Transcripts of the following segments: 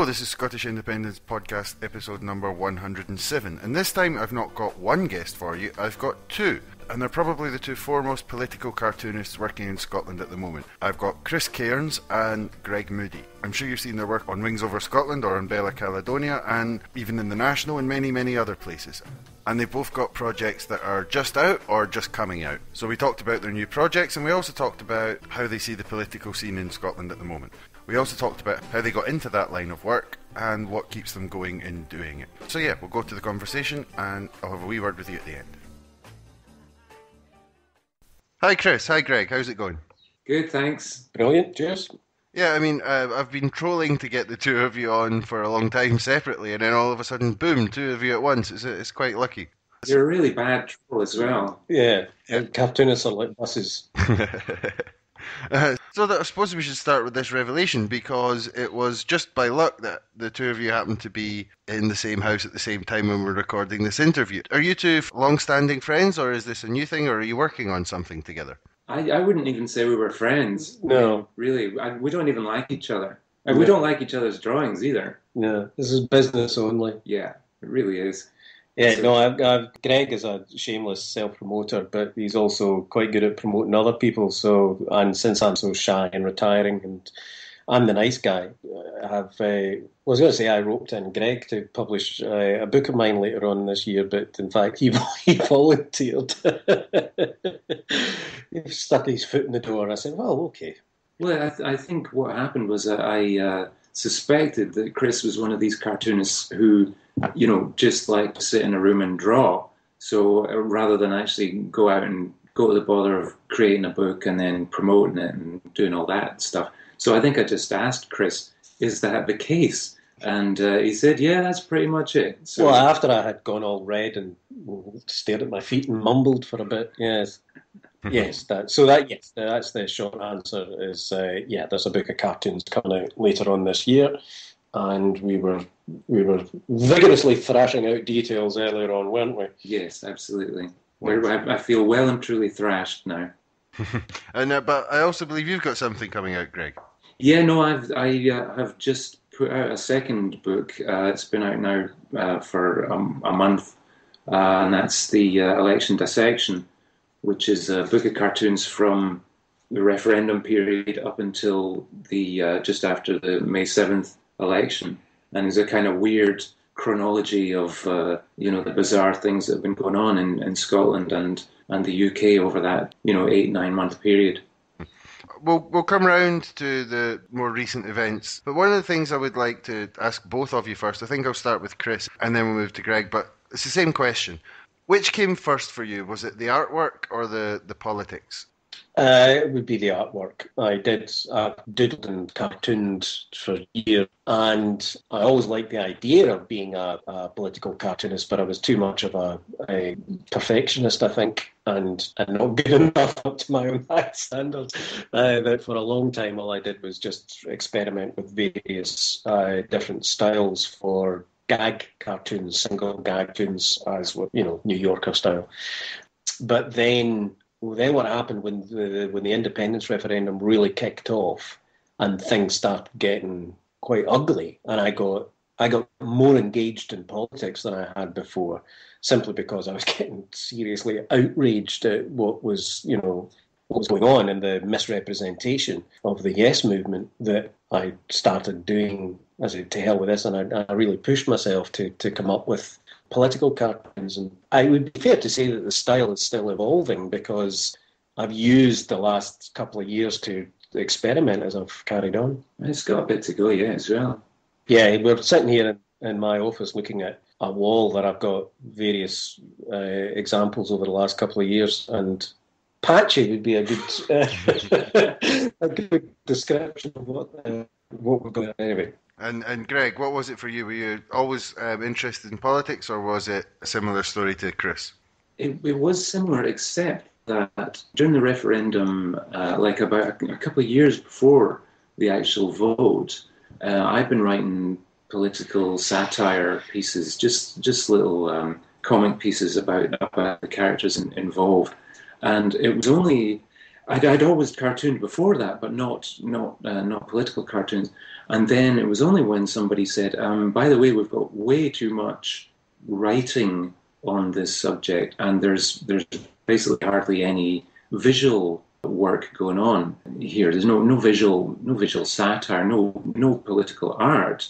Hello, this is Scottish Independence Podcast episode number 107, and this time I've not got one guest for you, I've got two, and they're probably the two foremost political cartoonists working in Scotland at the moment. I've got Chris Cairns and Greg Moodie. I'm sure you've seen their work on Wings Over Scotland or on Bella Caledonia, and even in the National and many, many other places. And they've both got projects that are just out or just coming out. So we talked about their new projects, and we also talked about how they see the political scene in Scotland at the moment. We also talked about how they got into that line of work and what keeps them going in doing it. So yeah, we'll go to the conversation and I'll have a wee word with you at the end. Hi Chris, hi Greg, how's it going? Good, thanks. Brilliant, cheers. Yeah, I mean, I've been trolling to get the two of you on for a long time separately, and then all of a sudden, boom, two of you at once. It's quite lucky. You're a really bad troll as well. Yeah, cartoonists are like buses. So I suppose we should start with this revelation, because it was just by luck that the two of you happened to be in the same house at the same time when we're recording this interview. Are you two long-standing friends, or is this a new thing, or are you working on something together? I wouldn't even say we were friends. No. Really, we don't even like each other. And we don't like each other's drawings either. No, this is business only. Yeah, it really is. Yeah, no, I've Greg is a shameless self-promoter, but he's also quite good at promoting other people. So, and since I'm so shy and retiring, and I'm the nice guy, I was going to say I roped in Greg to publish a book of mine later on this year, but in fact he volunteered. He stuck his foot in the door. I said, well, okay. Well, I think what happened was that I suspected that Chris was one of these cartoonists who, just like to sit in a room and draw. So rather than actually go out and go to the bother of creating a book and then promoting it and doing all that stuff. So I think I just asked Chris, is that the case? And he said, yeah, that's pretty much it. So, well, after I had gone all red and stared at my feet and mumbled for a bit, yes. Yes, that's the short answer is, there's a book of cartoons coming out later on this year. And we were vigorously thrashing out details earlier on, weren't we? Yes, absolutely. I feel well and truly thrashed now. And but I also believe you've got something coming out, Greg. Yeah, no, I have just put out a second book. It's been out now for a month, and that's the Election Dissection, which is a book of cartoons from the referendum period up until the just after the May 7th election, and it's a kind of weird chronology of the bizarre things that have been going on in Scotland and the UK over that 8-9 month period. We'll come round to the more recent events, but one of the things I would like to ask both of you first, I think I'll start with Chris and then we'll move to Greg, but it's the same question. Which came first for you? Was it the artwork or the politics? It would be the artwork. I doodled and cartooned for years, and I always liked the idea of being a political cartoonist, but I was too much of a perfectionist, I think, and not good enough up to my own high standards. That for a long time, all I did was just experiment with various different styles for gag cartoons, single gag cartoons, as New Yorker style. But then what happened when the independence referendum really kicked off and things started getting quite ugly, and I got more engaged in politics than I had before, simply because I was getting seriously outraged at what was going on and the misrepresentation of the Yes movement that I started doing. I said, to hell with this, and I really pushed myself to come up with political cartoons. And I would be fair to say that the style is still evolving, because I've used the last couple of years to experiment as I've carried on. It's got a bit to go, yeah, as well. Yeah, we're sitting here in my office looking at a wall that I've got various examples over the last couple of years, and patchy would be a good a good description of what we're going on anyway. And Greg, what was it for you? Were you always interested in politics, or was it a similar story to Chris? It was similar, except that during the referendum, like about a couple of years before the actual vote, I've been writing political satire pieces, just little comic pieces about the characters involved. And it was only I'd always cartooned before that, but not political cartoons. And then it was only when somebody said, "By the way, we've got way too much writing on this subject, and there's basically hardly any visual work going on here. There's no visual satire, no political art."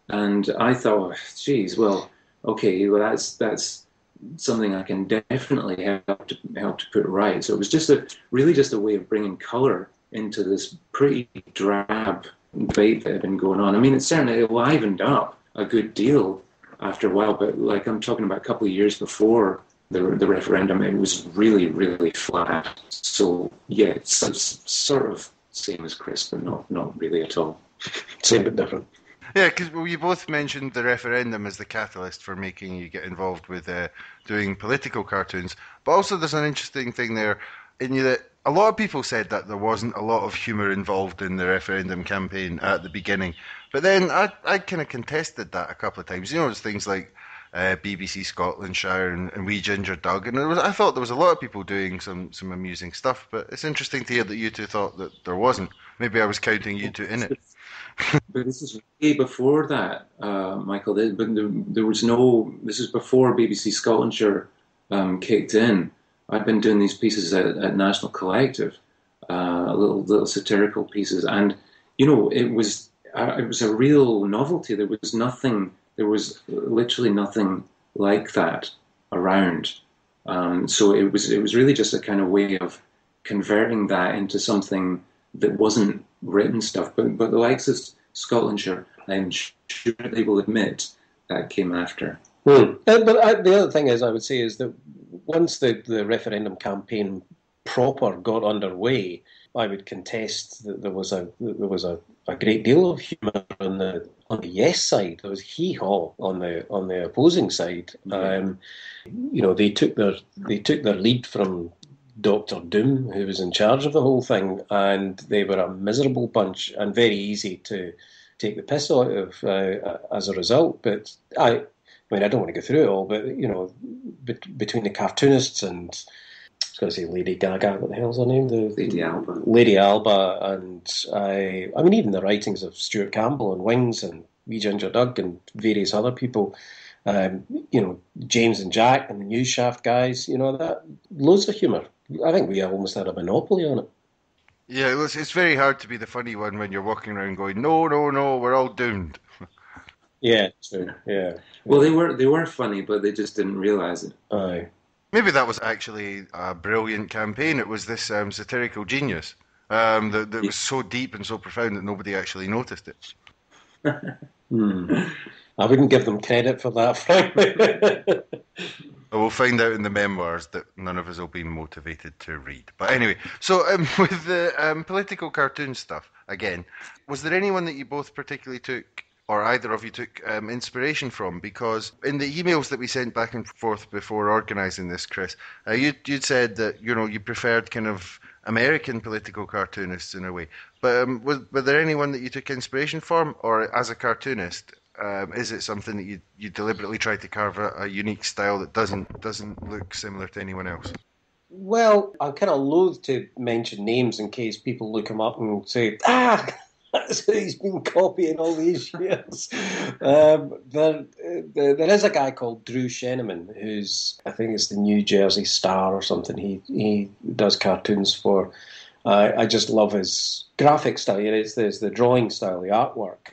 And I thought, geez, well, okay, well that's something I can definitely help to put right. So it was really just a way of bringing colour into this pretty drab debate that had been going on. I mean, it certainly livened up a good deal after a while, but like I'm talking about a couple of years before the referendum, it was really, really flat. So yeah, it's sort of same as Chris, but not really at all. Same but different. Yeah, because you both mentioned the referendum as the catalyst for making you get involved with doing political cartoons. But also there's an interesting thing there in you that a lot of people said that there wasn't a lot of humour involved in the referendum campaign at the beginning. But then I kind of contested that a couple of times. You know, it's things like BBC Scotlandshire and Wee Ginger Doug. And I thought there was a lot of people doing some amusing stuff. But it's interesting to hear that you two thought that there wasn't. Maybe I was counting you two in it. But this is way before that, Michael. There was no. This is before BBC Scotlandshire kicked in. I'd been doing these pieces at National Collective, little satirical pieces, and you know it was a real novelty. There was literally nothing like that around. So it was really just a kind of way of converting that into something that wasn't written stuff, but the likes of Scotlandshire, I'm sure they will admit that came after. But the other thing is, I would say, is that once the referendum campaign proper got underway, I would contest that there was a great deal of humour on the yes side. There was hee-haw on the opposing side. Yeah. You know, they took their lead from Dr. Doom, who was in charge of the whole thing, and they were a miserable bunch and very easy to take the piss out of as a result. But I mean, I don't want to go through it all, but you know, between the cartoonists and I was going to say Lady Gaga, what the hell's her name? Lady Alba. Lady Alba, and I mean, even the writings of Stuart Campbell and Wings and Wee Ginger Doug and various other people. You know, James and Jack and the News Shaft guys, you know, that loads of humour. I think we almost had a monopoly on it. Yeah, it's very hard to be the funny one when you're walking around going, no, we're all doomed. Yeah, true. Yeah. Well, they were funny, but they just didn't realise it. Aye. Maybe that was actually a brilliant campaign. It was this satirical genius that was so deep and so profound that nobody actually noticed it. I wouldn't give them credit for that, frankly. We'll find out in the memoirs that none of us will be motivated to read. But anyway, so with the political cartoon stuff, again, was there anyone that you both particularly took, or either of you took inspiration from? Because in the emails that we sent back and forth before organising this, Chris, you'd said that, you know, you preferred kind of American political cartoonists in a way. But were there anyone that you took inspiration from, or as a cartoonist, is it something that you deliberately try to carve a unique style that doesn't look similar to anyone else? Well, I'm kind of loath to mention names in case people look him up and say, that's who he's been copying all these years. There is a guy called Drew Sheneman, who's, I think it's the New Jersey Star or something. He does cartoons for. I just love his graphic style. It's the drawing style, the artwork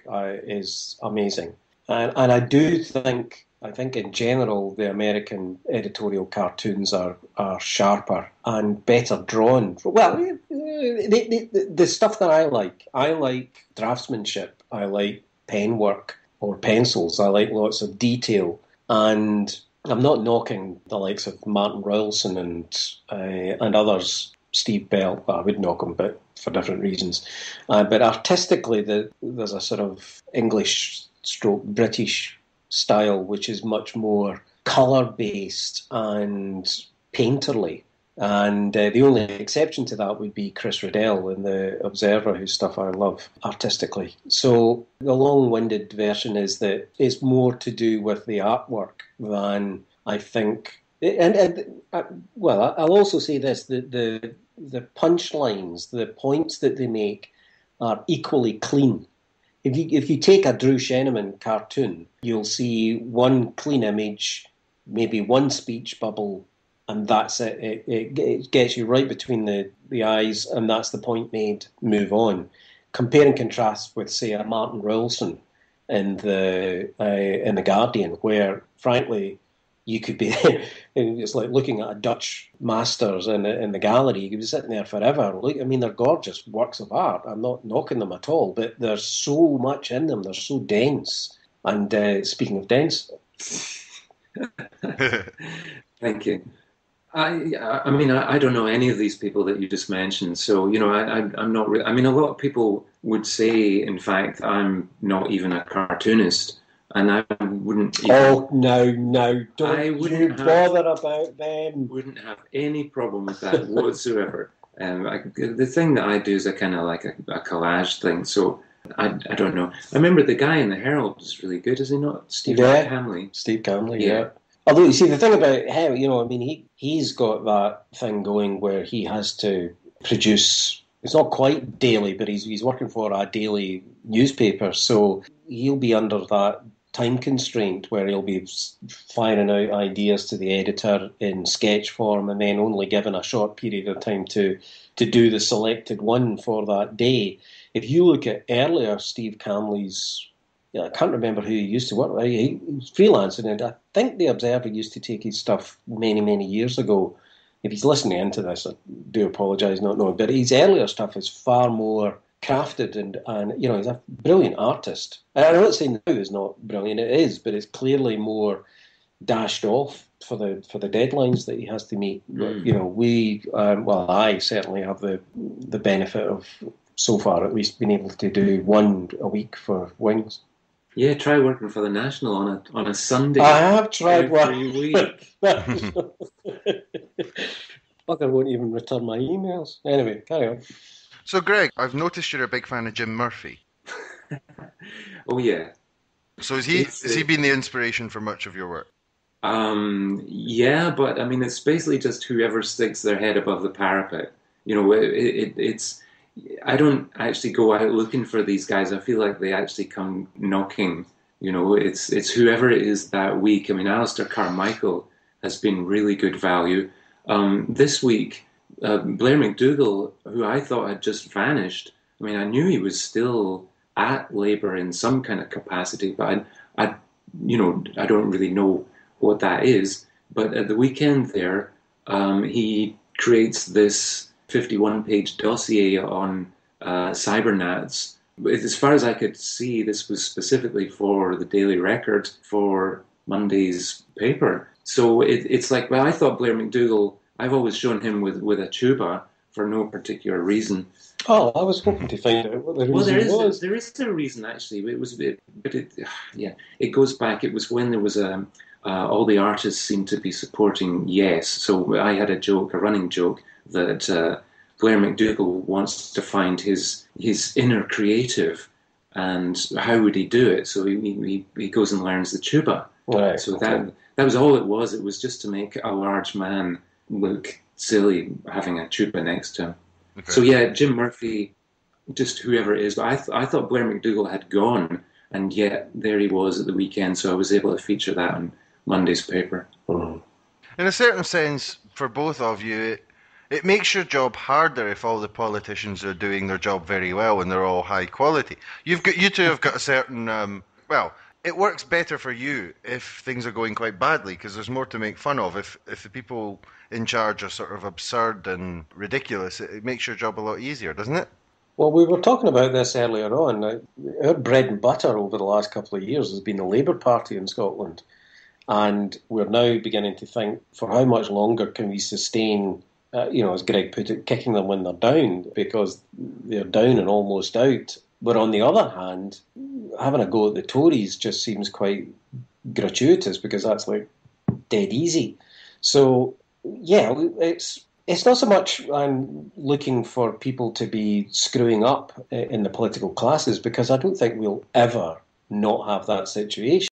is amazing. And I do think, in general, the American editorial cartoons are sharper and better drawn. Well, the stuff that I like draftsmanship. I like pen work or pencils. I like lots of detail. And I'm not knocking the likes of Martin Royalson and others. Steve Bell, well, I would knock him, but for different reasons. But artistically, there's a sort of English/British style which is much more colour-based and painterly. And the only exception to that would be Chris Riddell in The Observer, whose stuff I love artistically. So the long-winded version is that it's more to do with the artwork than I think. Well, I'll also say this: the punchlines, the points that they make are equally clean. If you take a Drew Sheneman cartoon, you'll see one clean image, maybe one speech bubble, and that's it. It gets you right between the eyes, and that's the point made. Move on. Compare and contrast with, say, a Martin Rowlson in the Guardian, where, frankly, you could be. It's like looking at a Dutch masters in the gallery. You could be sitting there forever. They're gorgeous works of art. I'm not knocking them at all, but there's so much in them. They're so dense. And speaking of dense, thank you. I don't know any of these people that you just mentioned, so I'm not really. A lot of people would say, in fact, I'm not even a cartoonist. And I wouldn't. No! Don't you bother about them. Wouldn't have any problem with that whatsoever. The thing that I do is a kind of like a collage thing. So I don't know. I remember the guy in the Herald was really good, is he not? Steve Camley. Steve Camley, yeah. Although you see the thing about him, he's got that thing going where he has to produce. It's not quite daily, but he's working for a daily newspaper, so he'll be under that time constraint where he'll be firing out ideas to the editor in sketch form and then only given a short period of time to do the selected one for that day. If you look at earlier Steve Camley's, I can't remember who he used to work with, he was freelancing, and I think the Observer used to take his stuff many, many years ago. If he's listening into this, I do apologise not knowing, but his earlier stuff is far more crafted and he's a brilliant artist. And I'm not saying now is not brilliant, it is, but it's clearly more dashed off for the deadlines that he has to meet. I certainly have the benefit of, so far at least, being able to do one a week for Wings. Yeah, try working for the National on a Sunday. I have tried every week. Fucker won't even return my emails. Anyway, carry on. So, Greg, I've noticed you're a big fan of Jim Murphy. Oh, yeah. So has he been the inspiration for much of your work? Yeah, but it's basically just whoever sticks their head above the parapet. It's. I don't actually go out looking for these guys. I feel like they actually come knocking. It's whoever it is that week. Alistair Carmichael has been really good value. This week, Blair McDougall, who I thought had just vanished. I knew he was still at Labour in some kind of capacity, but I don't really know what that is. But at the weekend there, he creates this 51-page dossier on cybernats. As far as I could see, this was specifically for the Daily Record for Monday's paper. So it's like, well, I thought Blair McDougall, I've always shown him with a tuba for no particular reason. Oh, I was hoping to find out what the reason was. There is a reason, actually. It goes back. It was when there was all the artists seemed to be supporting Yes. So I had a running joke, that Blair McDougall wants to find his inner creative, and how would he do it? So he goes and learns the tuba. Right. So that was all it was. It was just to make a large man look silly having a tuba next to him. Okay. So yeah, Jim Murphy, just whoever it is. But I thought Blair McDougall had gone, and yet there he was at the weekend. So I was able to feature that on Monday's paper. Mm-hmm. In a certain sense, for both of you, it makes your job harder if all the politicians are doing their job very well and they're all high quality. You two have got a certain it works better for you if things are going quite badly because there's more to make fun of. If the people in charge are sort of absurd and ridiculous, it makes your job a lot easier, doesn't it? Well, we were talking about this earlier on. Our bread and butter over the last couple of years has been the Labour Party in Scotland. And we're now beginning to think, for how much longer can we sustain, as Greg put it, kicking them when they're down, because they're down and almost out. But on the other hand, having a go at the Tories just seems quite gratuitous because that's like dead easy. So, yeah, it's not so much I'm looking for people to be screwing up in the political classes, because I don't think we'll ever not have that situation.